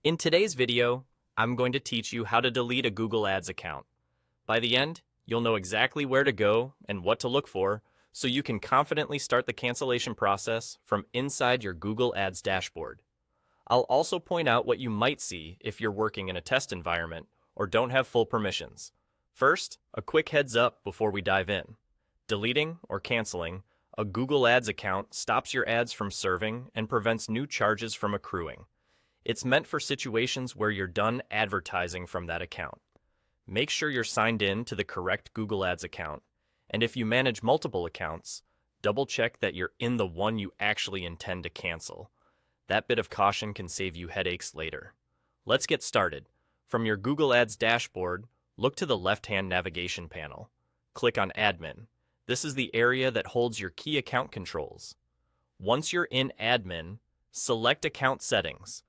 In today's video, I'm going to teach you how to delete a Google Ads account. By the end, you'll know exactly where to go and what to look for so you can confidently start the cancellation process from inside your Google Ads dashboard. I'll also point out what you might see if you're working in a test environment or don't have full permissions. First, a quick heads up before we dive in. Deleting or canceling a Google Ads account stops your ads from serving and prevents new charges from accruing. It's meant for situations where you're done advertising from that account. Make sure you're signed in to the correct Google Ads account, and if you manage multiple accounts, double check that you're in the one you actually intend to cancel. That bit of caution can save you headaches later. Let's get started. From your Google Ads dashboard, look to the left-hand navigation panel. Click on Admin. This is the area that holds your key account controls. Once you're in Admin, select Account Settings.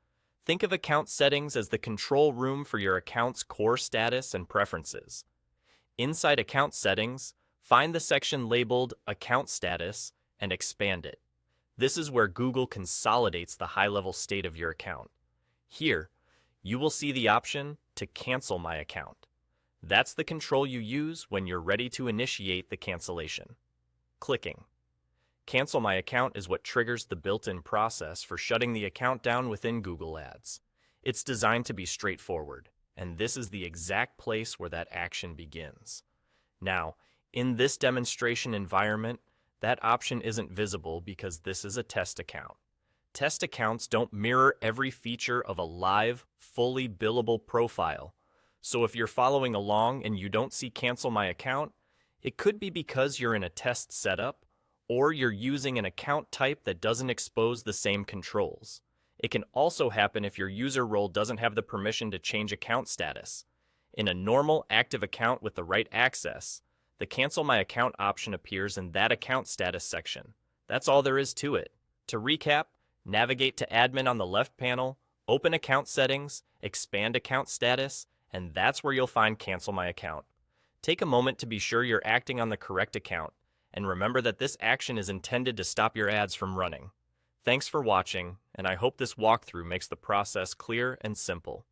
Think of account settings as the control room for your account's core status and preferences. Inside Account Settings, find the section labeled Account Status and expand it. This is where Google consolidates the high-level state of your account. Here, you will see the option to cancel my account. That's the control you use when you're ready to initiate the cancellation. Clicking. Cancel My Account is what triggers the built-in process for shutting the account down within Google Ads. It's designed to be straightforward, and this is the exact place where that action begins. Now, in this demonstration environment, that option isn't visible because this is a test account. Test accounts don't mirror every feature of a live, fully billable profile. So if you're following along and you don't see Cancel My Account, it could be because you're in a test setup, or you're using an account type that doesn't expose the same controls. It can also happen if your user role doesn't have the permission to change account status. In a normal active account with the right access, the Cancel My Account option appears in that account status section. That's all there is to it. To recap, navigate to Admin on the left panel, open Account Settings, expand Account Status, and that's where you'll find Cancel My Account. Take a moment to be sure you're acting on the correct account, and remember that this action is intended to stop your ads from running. Thanks for watching, and I hope this walkthrough makes the process clear and simple.